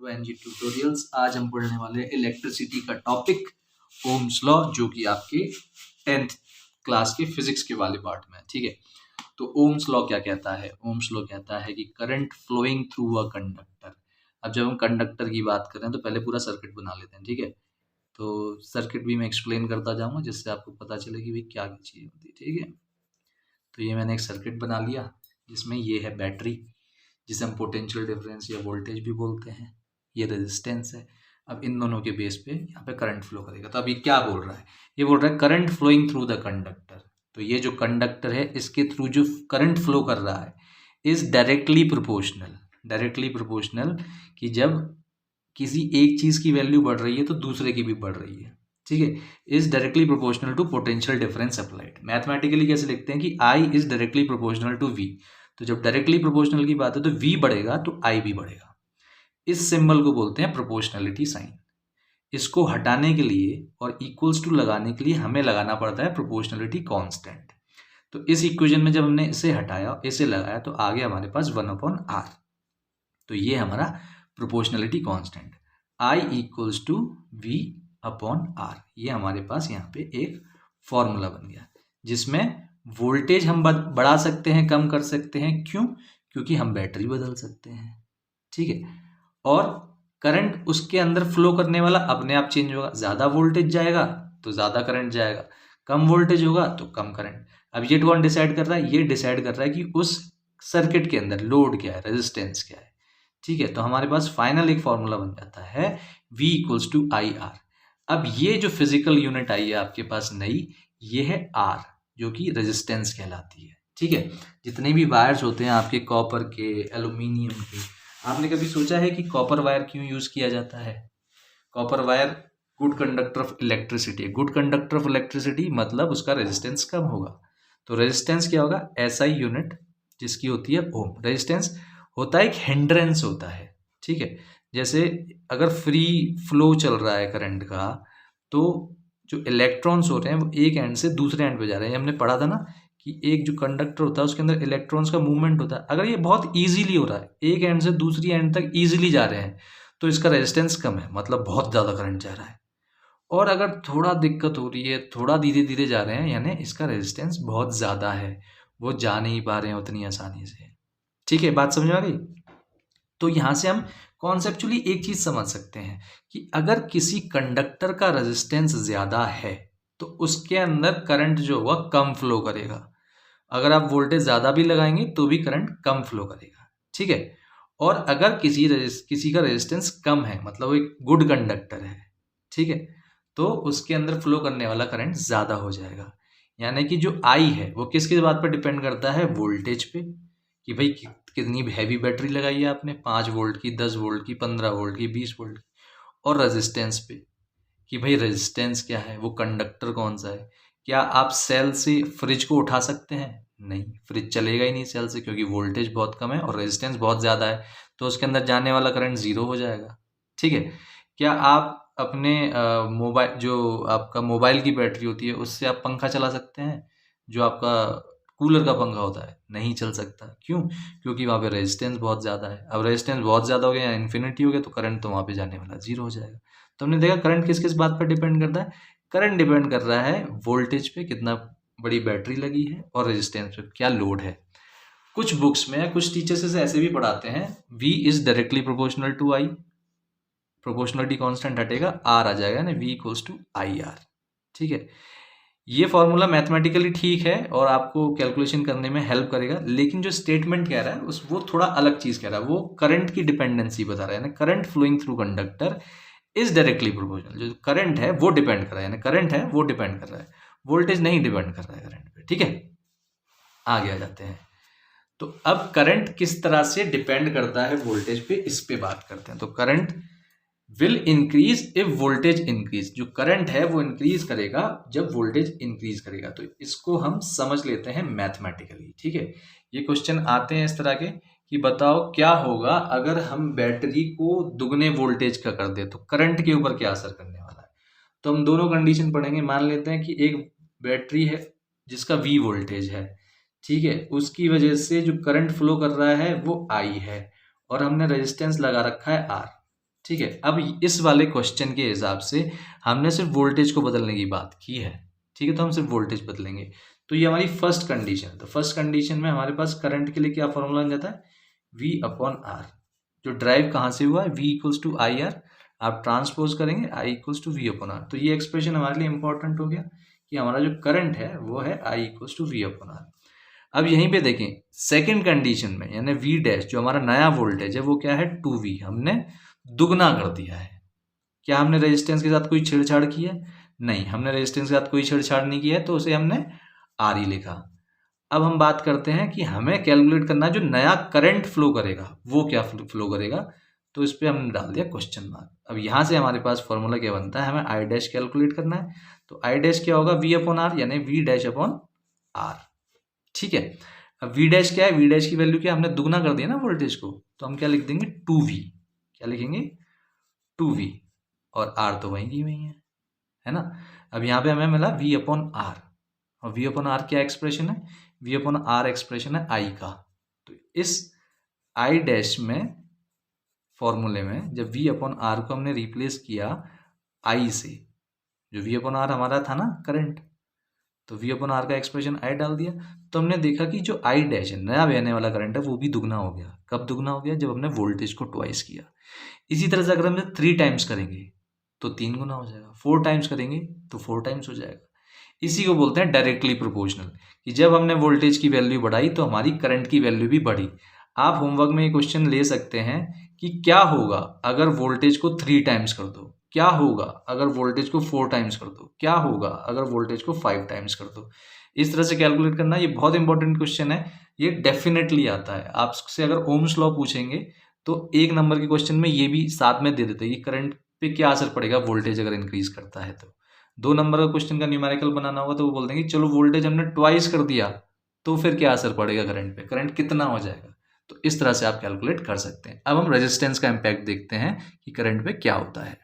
To NG tutorials. आज हम पढ़ने वाले हैं इलेक्ट्रिसिटी का टॉपिक ओम्स लॉ, जो कि आपके 10th क्लास के फिजिक्स के वाले पार्ट में है। ठीक है, तो ओम्स लॉ क्या कहता है? ओम्स लॉ कहता है कि current flowing through a conductor. अब जब हम कंडक्टर की बात करें तो पहले पूरा सर्किट बना लेते हैं। ठीक है, तो सर्किट भी मैं एक्सप्लेन करता जाऊंगा जिससे आपको पता चले कि भाई क्या चीज़ होती है। ठीक है, तो ये मैंने एक सर्किट बना लिया जिसमें ये है बैटरी, जिसे हम पोटेंशियल डिफरेंस या वोल्टेज भी बोलते हैं। ये रेजिस्टेंस है। अब इन दोनों के बेस पे यहाँ पे करंट फ्लो करेगा। तो अब ये क्या बोल रहा है? ये बोल रहा है current flowing through the conductor. तो ये जो कंडक्टर है इसके थ्रू जो करंट फ्लो कर रहा है is directly proportional. Directly proportional कि जब किसी एक चीज़ की वैल्यू बढ़ रही है तो दूसरे की भी बढ़ रही है। ठीक है, is directly proportional to potential difference applied. Mathematically कैसे लिखते हैं कि I is directly proportional to V. तो जब डायरेक्टली प्रोपोर्शनल की बात है तो v बढ़ेगा तो i भी बढ़ेगा। इस सिंबल को बोलते हैं प्रोपोर्शनलिटी साइन। इसको हटाने के लिए और इक्वल्स टू लगाने के लिए हमें लगाना पड़ता है प्रोपोर्शनलिटी कांस्टेंट। तो इस इक्वेशन में जब हमने इसे हटाया, इसे लगाया, तो आगे हमारे पास 1/r। तो ये हमारा proportionality constant I equals to v upon r। ये हमारे पास यहाँ पे एक फॉर्मूला बन गया जिसमें वोल्टेज हम बढ़ा सकते हैं, कम कर सकते हैं। क्यों? क्योंकि हम बैटरी बदल सकते हैं। ठीक है, और करंट उसके अंदर फ्लो करने वाला अपने आप चेंज होगा। ज़्यादा वोल्टेज जाएगा तो ज़्यादा करंट जाएगा, कम वोल्टेज होगा तो कम करंट। अब ये कौन डिसाइड कर रहा है? ये डिसाइड कर रहा है कि उस सर्किट के अंदर लोड क्या है, रेजिस्टेंस क्या है। ठीक है, तो हमारे पास फाइनल एक फॉर्मूला बन जाता है V equals to I R. अब ये जो फिजिकल यूनिट आई है आपके पास नई, ये है R, जो कि रेजिस्टेंस कहलाती है। ठीक है, जितने भी वायर्स होते हैं आपके कॉपर के, एल्यूमिनियम के, आपने कभी सोचा है कि कॉपर वायर क्यों यूज़ किया जाता है? Copper wire good conductor of electricity है। गुड कंडक्टर ऑफ इलेक्ट्रिसिटी मतलब उसका रेजिस्टेंस कम होगा। तो रेजिस्टेंस क्या होगा? SI यूनिट जिसकी होती है ओम। रेजिस्टेंस होता है एक हिंड्रेंस होता है। ठीक है, जैसे अगर फ्री फ्लो चल रहा है करंट का, तो जो इलेक्ट्रॉन्स हो रहे हैं वो एक एंड से दूसरे एंड पे जा रहे हैं। हमने पढ़ा था ना कि एक जो कंडक्टर होता है उसके अंदर इलेक्ट्रॉन्स का मूवमेंट होता है। अगर ये बहुत ईजिली हो रहा है, एक एंड से दूसरी एंड तक ईजिली जा रहे हैं, तो इसका रेजिस्टेंस कम है, मतलब बहुत ज़्यादा करंट जा रहा है। और अगर थोड़ा दिक्कत हो रही है, थोड़ा धीरे धीरे जा रहे हैं, यानी इसका रेजिस्टेंस बहुत ज़्यादा है, वो जा नहीं पा रहे हैं उतनी आसानी से। ठीक है, बात समझ में आ गई? तो यहाँ से हम कॉन्सेप्चुअली एक चीज़ समझ सकते हैं कि अगर किसी कंडक्टर का रेजिस्टेंस ज़्यादा है तो उसके अंदर करंट जो होगा कम फ्लो करेगा। अगर आप वोल्टेज ज़्यादा भी लगाएंगे तो भी करंट कम फ्लो करेगा। ठीक है, और अगर किसी का रेजिस्टेंस कम है, मतलब वो एक गुड कंडक्टर है, ठीक है, तो उसके अंदर फ्लो करने वाला करंट ज़्यादा हो जाएगा। यानी कि जो आई है वो किसके बात पर डिपेंड करता है? वोल्टेज पे, कि भाई कितनी हैवी बैटरी लगाई है आपने, 5 वोल्ट की, 10 वोल्ट की, 15 वोल्ट की, 20 वोल्ट की। और रेजिस्टेंस पे कि भाई रेजिस्टेंस क्या है, वो कंडक्टर कौन सा है। क्या आप सेल से फ्रिज को उठा सकते हैं? नहीं, फ्रिज चलेगा ही नहीं सेल से, क्योंकि वोल्टेज बहुत कम है और रेजिस्टेंस बहुत ज़्यादा है, तो उसके अंदर जाने वाला करंट ज़ीरो हो जाएगा। ठीक है, क्या आप अपने मोबाइल, जो आपका मोबाइल की बैटरी होती है, उससे आप पंखा चला सकते हैं? जो आपका कूलर का पंखा होता है, नहीं चल सकता। क्यों? क्योंकि वहाँ पे रेजिस्टेंस बहुत ज़्यादा है। अब रेजिस्टेंस बहुत ज़्यादा हो गया या इन्फिनिटी हो गया तो करंट तो वहाँ पे जाने वाला ज़ीरो हो जाएगा। तो हमने देखा करंट किस किस बात पर डिपेंड करता है? करंट डिपेंड कर रहा है वोल्टेज पे, कितना बड़ी बैटरी लगी है, और रेजिस्टेंस पे, क्या लोड है। कुछ बुक्स में कुछ टीचर्स ऐसे भी पढ़ाते हैं, V is directly proportional to I, proportionality constant हटेगा, R आ जाएगा ना, V इक्वल्स टू IR। ठीक है, ये फॉर्मूला मैथमेटिकली ठीक है और आपको कैलकुलेशन करने में हेल्प करेगा, लेकिन जो स्टेटमेंट कह रहा है वो थोड़ा अलग चीज़ कह रहा है। वो करंट की डिपेंडेंसी बता रहा है ना, current flowing through conductor is directly proportional. जो करंट है वो डिपेंड कर रहा है, करंट है वो डिपेंड कर रहा है, वोल्टेज नहीं डिपेंड कर रहा है करंट पे। ठीक है, आगे आ जाते हैं। तो अब करंट किस तरह से डिपेंड करता है वोल्टेज पे, इस पे बात करते हैं। तो current will increase if voltage increase. जो करंट है वो इंक्रीज करेगा जब वोल्टेज इंक्रीज करेगा। तो इसको हम समझ लेते हैं मैथमेटिकली। ठीक है, ये क्वेश्चन आते हैं इस तरह के कि बताओ क्या होगा अगर हम बैटरी को दुगने वोल्टेज का कर दे, तो करंट के ऊपर क्या असर करने वाला है। तो हम दोनों कंडीशन पढ़ेंगे। मान लेते हैं कि एक बैटरी है जिसका V वोल्टेज है, ठीक है, उसकी वजह से जो करंट फ्लो कर रहा है वो I है, और हमने रेजिस्टेंस लगा रखा है R। ठीक है। अब इस वाले क्वेश्चन के हिसाब से हमने सिर्फ वोल्टेज को बदलने की बात की है, ठीक है, तो हम सिर्फ वोल्टेज बदलेंगे। तो ये हमारी फर्स्ट कंडीशन है। तो फर्स्ट कंडीशन में हमारे पास करंट के लिए क्या फॉर्मूला बन जाता है, V अपॉन आर, जो ड्राइव कहाँ से हुआ है, V equals to I R, आप ट्रांसपोज करेंगे I equals to V upon R. तो ये एक्सप्रेशन हमारे लिए इंपॉर्टेंट हो गया कि हमारा जो करंट है वो है I equals to V upon R. अब यहीं पे देखें सेकंड कंडीशन में, यानी V डैश जो हमारा नया वोल्टेज है वो क्या है 2V, हमने दुगना कर दिया है। क्या हमने रेजिस्टेंस के साथ कोई छेड़छाड़ की है, नहीं, हमने रेजिस्टेंस के साथ कोई छेड़छाड़ नहीं की है, तो उसे हमने आर ही लिखा। अब हम बात करते हैं कि हमें कैलकुलेट करना है जो नया करंट फ्लो करेगा वो क्या फ्लो करेगा, तो इस पर हमने डाल दिया क्वेश्चन मार्क। अब यहाँ से हमारे पास फॉर्मूला क्या बनता है, हमें आई डैश कैलकुलेट करना है, तो आई डैश क्या होगा, V अपॉन आर, यानी V डैश अपॉन आर। ठीक है। अब V डैश क्या है, V डैश की वैल्यू क्या, हमने दुगना कर दिया ना वोल्टेज को, तो हम क्या लिख देंगे 2V, क्या लिखेंगे 2V, और R तो वहीं की वहीं है ना। अब यहाँ पे हमें मिला V अपॉन आर, और V अपॉन आर क्या एक्सप्रेशन है, V अपॉन आर एक्सप्रेशन है I का। तो इस I डैश में फॉर्मूले में जब V अपॉन आर को हमने रिप्लेस किया I से, जो V अपॉन आर हमारा था ना करंट, तो V अपॉन आर का एक्सप्रेशन I डाल दिया, तो हमने देखा कि जो I डैश है नया बहने वाला करंट है वो भी दुगना हो गया। कब दुगना हो गया, जब हमने वोल्टेज को ट्वाइस किया। इसी तरह से अगर हम 3 टाइम्स करेंगे तो 3 गुना हो जाएगा, 4 टाइम्स करेंगे तो 4 टाइम्स हो जाएगा। इसी को बोलते हैं डायरेक्टली प्रोपोर्शनल, कि जब हमने वोल्टेज की वैल्यू बढ़ाई तो हमारी करंट की वैल्यू भी बढ़ी। आप होमवर्क में ये क्वेश्चन ले सकते हैं कि क्या होगा अगर वोल्टेज को 3 टाइम्स कर दो, क्या होगा अगर वोल्टेज को 4 टाइम्स कर दो, क्या होगा अगर वोल्टेज को 5 टाइम्स कर दो। इस तरह से कैलकुलेट करना, ये बहुत इंपॉर्टेंट क्वेश्चन है, ये डेफिनेटली आता है। आपसे अगर ओम्स लॉ पूछेंगे तो 1 नंबर के क्वेश्चन में ये भी साथ में दे देते हैं कि करंट पे क्या असर पड़ेगा वोल्टेज अगर इंक्रीज करता है। तो 2 नंबर का क्वेश्चन का न्यूमेरिकल बनाना होगा तो वो बोल देंगे चलो वोल्टेज हमने ट्वाइस कर दिया तो फिर क्या असर पड़ेगा करंट पे, करंट कितना हो जाएगा। तो इस तरह से आप कैलकुलेट कर सकते हैं। अब हम रेजिस्टेंस का इम्पैक्ट देखते हैं कि करंट पे क्या होता है।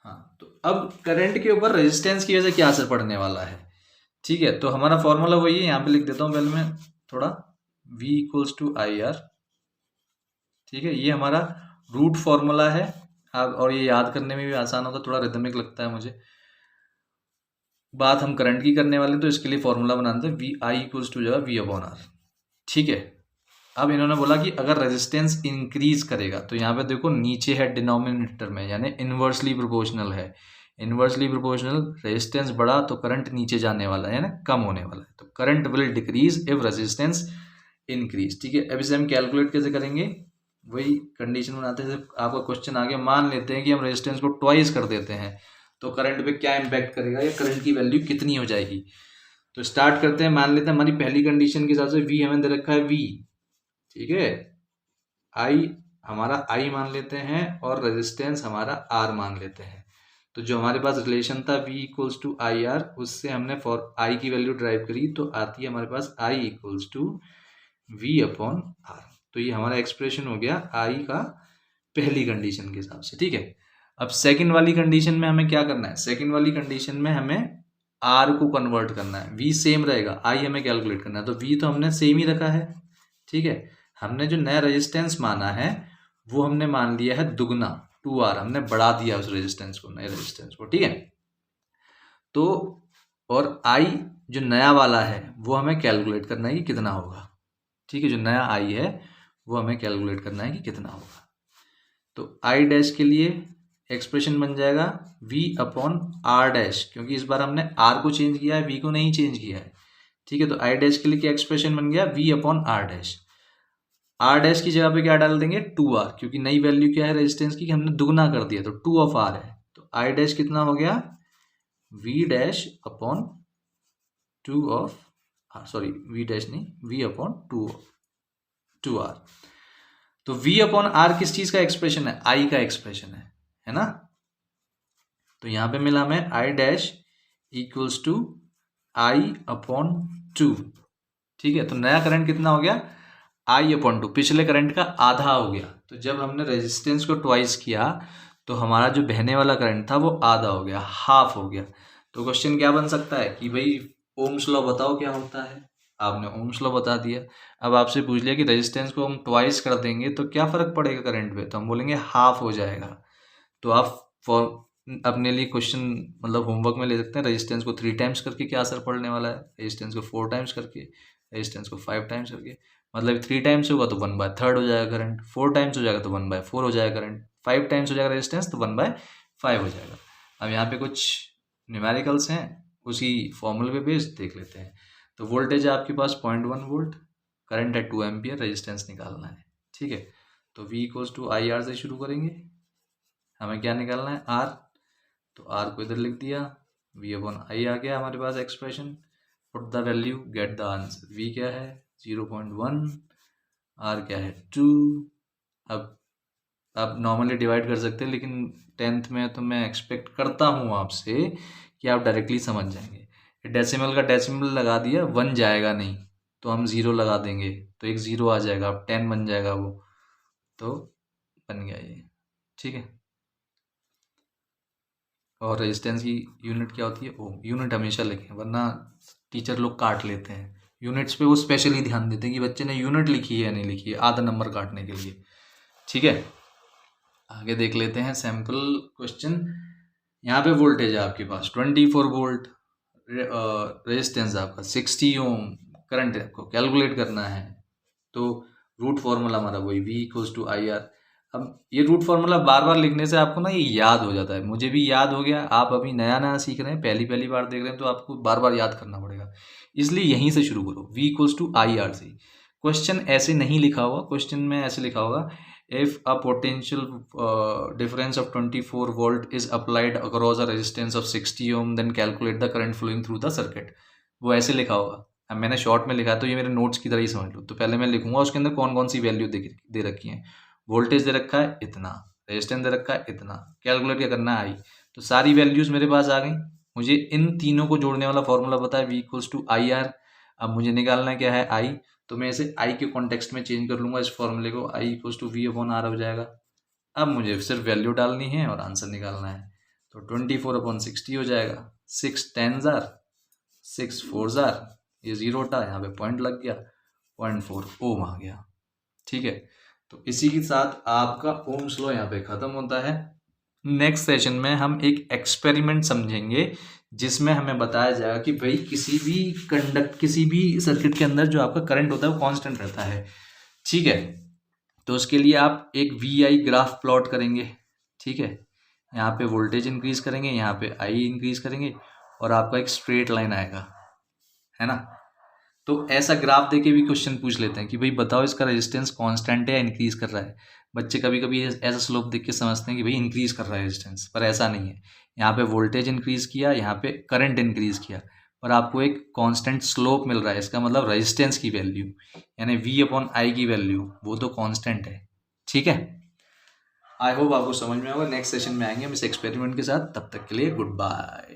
हाँ, तो अब करंट के ऊपर रेजिस्टेंस की वजह से क्या असर पड़ने वाला है। ठीक है, तो हमारा फॉर्मूला वही है, यहाँ पे लिख देता हूँ पहले मैं थोड़ा, V equals to I R. ठीक है, ये हमारा रूट फॉर्मूला है। अब और ये याद करने में भी आसान होता है, थोड़ा रिदमिक लगता है मुझे। बात हम करंट की करने वाले, तो इसके लिए फॉर्मूला बनाते हैं वी आई इक्वल्स टू जगह V अपॉन आर। ठीक है, अब इन्होंने बोला कि अगर रेजिस्टेंस इंक्रीज करेगा, तो यहाँ पे देखो नीचे है डिनोमिनेटर में, यानी इन्वर्सली प्रोपोर्शनल है। इन्वर्सली प्रोपोर्शनल, रेजिस्टेंस बढ़ा तो करंट नीचे जाने वाला है, यानी कम होने वाला है। तो current will decrease if resistance increase. ठीक है, अब इसे हम कैलकुलेट कैसे करेंगे, वही कंडीशन बनाते हैं। आपका क्वेश्चन आगे मान लेते हैं कि हम रेजिस्टेंस को ट्वाइस कर देते हैं तो करंट पे क्या इम्पैक्ट करेगा या करंट की वैल्यू कितनी हो जाएगी। तो स्टार्ट करते हैं, मान लेते हैं हमारी पहली कंडीशन के हिसाब से V हमें दे रखा है V। ठीक है, I हमारा I मान लेते हैं और रेजिस्टेंस हमारा R मान लेते हैं। तो जो हमारे पास रिलेशन था V equals to I R, उससे हमने फॉर I की वैल्यू ड्राइव करी तो आती है हमारे पास I equals to V upon R. तो ये हमारा एक्सप्रेशन हो गया I का पहली कंडीशन के हिसाब से। ठीक है, अब सेकंड वाली कंडीशन में हमें क्या करना है, सेकंड वाली कंडीशन में हमें R को कन्वर्ट करना है। V सेम रहेगा, I हमें कैलकुलेट करना है, तो V तो हमने सेम ही रखा है। ठीक है, हमने जो नया रेजिस्टेंस माना है वो हमने मान लिया है दुगना 2R, हमने बढ़ा दिया उस रेजिस्टेंस को, नए रेजिस्टेंस को। ठीक है, तो और I जो नया वाला है वो हमें कैलकुलेट करना है कि कितना होगा। ठीक है, जो नया I है वो हमें कैलकुलेट करना है कि कितना होगा। तो I डैश के लिए एक्सप्रेशन बन जाएगा V अपॉन R डैश, क्योंकि इस बार हमने R को चेंज किया है, V को नहीं चेंज किया है। ठीक है, तो I डैश के लिए क्या एक्सप्रेशन बन गया, V upon R dash. R dash की जगह पे क्या डाल देंगे 2R, क्योंकि नई वैल्यू क्या है रेजिस्टेंस की, हमने दुगना कर दिया, तो 2 ऑफ R है। तो I डैश कितना हो गया, V dash upon 2 of R, sorry V dash नहीं, V अपॉन 2R। तो V अपॉन R किस चीज का एक्सप्रेशन है, I का एक्सप्रेशन है ना। तो यहां पे मिला हमें I dash equals to I upon 2। ठीक है, तो नया करंट कितना हो गया, I अपॉन 2, पिछले करंट का आधा हो गया। तो जब हमने रेजिस्टेंस को ट्वाइस किया तो हमारा जो बहने वाला करंट था वो आधा हो गया, हाफ हो गया। तो क्वेश्चन क्या बन सकता है कि भाई ओम्स लॉ बताओ क्या होता है। आपने ओम्स लॉ बता दिया। अब आपसे पूछ लिया कि रेजिस्टेंस को हम ट्वाइस कर देंगे तो क्या फ़र्क पड़ेगा करंट पे, तो हम बोलेंगे हाफ हो जाएगा। तो आप फॉर अपने लिए क्वेश्चन मतलब होमवर्क में ले सकते हैं, रेजिस्टेंस को 3 टाइम्स करके क्या असर पड़ने वाला है, रेजिस्टेंस को 4 टाइम्स करके, रेजिस्टेंस को 5 टाइम्स करके। मतलब 3 टाइम्स होगा तो 1/3 हो जाएगा करंट, 4 टाइम्स हो जाएगा तो 1/4 हो जाएगा करंट, 5 टाइम्स हो जाएगा रेजिस्टेंस तो 1/5 हो जाएगा। अब यहाँ पे कुछ न्यूमेरिकल्स हैं, उसी फॉर्मूले पे बेस्ड देख लेते हैं। तो वोल्टेज है आपके पास 0.1 वोल्ट, करंट है 2 एम्पियर, रेजिस्टेंस निकालना है। ठीक है, तो V = IR से शुरू करेंगे। हमें क्या निकालना है, R। तो R को इधर लिख दिया, V/I आ गया हमारे पास expression. Put the value, get the answer. V क्या है 0.1, R क्या है 2। अब आप नॉर्मली डिवाइड कर सकते हैं, लेकिन 10th में तो मैं एक्सपेक्ट करता हूँ आपसे कि आप डायरेक्टली समझ जाएंगे। डेसिमल का डेसिमल लगा दिया, 1 जाएगा नहीं तो हम 0 लगा देंगे तो एक 0 आ जाएगा, अब 10 बन जाएगा वो, तो बन गया ये। ठीक है, और रेजिस्टेंस की यूनिट क्या होती है, ओम। यूनिट हमेशा लिखें वरना टीचर लोग काट लेते हैं। यूनिट्स पे वो स्पेशली ध्यान देते हैं कि बच्चे ने यूनिट लिखी है या नहीं लिखी है, आधा नंबर काटने के लिए। ठीक है, आगे देख लेते हैं सैम्पल क्वेश्चन। यहाँ पे वोल्टेज है आपके पास 24 वोल्ट, रेजिस्टेंस आपका 60 ओम, करंट आपको कैलकुलेट करना है। तो रूट फार्मूला हमारा वही V = IR। अब ये रूट फार्मूला बार बार लिखने से आपको ना ये याद हो जाता है, मुझे भी याद हो गया। आप अभी नया नया सीख रहे हैं, पहली पहली बार देख रहे हैं, तो आपको बार बार याद करना पड़ेगा, इसलिए यहीं से शुरू करो, V = IR से। क्वेश्चन ऐसे नहीं लिखा हुआ, क्वेश्चन में ऐसे लिखा होगा, if a potential difference of 24 volt is applied across a resistance of 60 ohm then calculate the current flowing through the circuit. वो ऐसे लिखा होगा। अब मैंने शॉर्ट में लिखा है तो ये मेरे नोट्स की तरह ही समझ लो। तो पहले मैं लिखूंगा उसके अंदर कौन कौन सी वैल्यू दे रखी है। वोल्टेज दे रखा है इतना, रेजिस्टेंस दे रखा है इतना, कैलकुलेट क्या करना है, I। तो सारी वैल्यूज मेरे पास आ गई। मुझे इन तीनों को जोड़ने वाला फॉर्मूला पता है, V = IR। अब मुझे निकालना क्या है, I। तो मैं इसे I के कॉन्टेक्स्ट में चेंज कर लूंगा इस फॉर्मूले को, I = V/R हो जाएगा। अब मुझे सिर्फ वैल्यू डालनी है और आंसर निकालना है। तो 24/60 हो जाएगा, 6 10s are 6 4s are, ये 0 था, यहाँ पे पॉइंट लग गया, 0.4 ओम आ गया। ठीक है, तो इसी के साथ आपका ओम्स लॉ यहाँ पे खत्म होता है। नेक्स्ट सेशन में हम एक एक्सपेरिमेंट समझेंगे जिसमें हमें बताया जाएगा कि भाई किसी भी सर्किट के अंदर जो आपका करंट होता है वो कांस्टेंट रहता है। ठीक है, तो उसके लिए आप एक VI ग्राफ प्लॉट करेंगे। ठीक है, यहाँ पे वोल्टेज इंक्रीज करेंगे, यहाँ पे I इंक्रीज करेंगे और आपका एक स्ट्रेट लाइन आएगा, है ना। तो ऐसा ग्राफ देके भी क्वेश्चन पूछ लेते हैं कि भाई बताओ इसका रेजिस्टेंस कांस्टेंट है या इंक्रीज कर रहा है। बच्चे कभी कभी ऐसा स्लोप देख के समझते हैं कि भाई इंक्रीज कर रहा है रेजिस्टेंस, पर ऐसा नहीं है। यहाँ पे वोल्टेज इंक्रीज किया, यहाँ पे करंट इंक्रीज किया, पर आपको एक कांस्टेंट स्लोप मिल रहा है। इसका मतलब रेजिस्टेंस की वैल्यू यानी V/I की वैल्यू वो तो कांस्टेंट है। ठीक है, आई होप आपको समझ में होगा। नेक्स्ट सेशन में आएंगे हम इस एक्सपेरिमेंट के साथ, तब तक के लिए गुड बाय।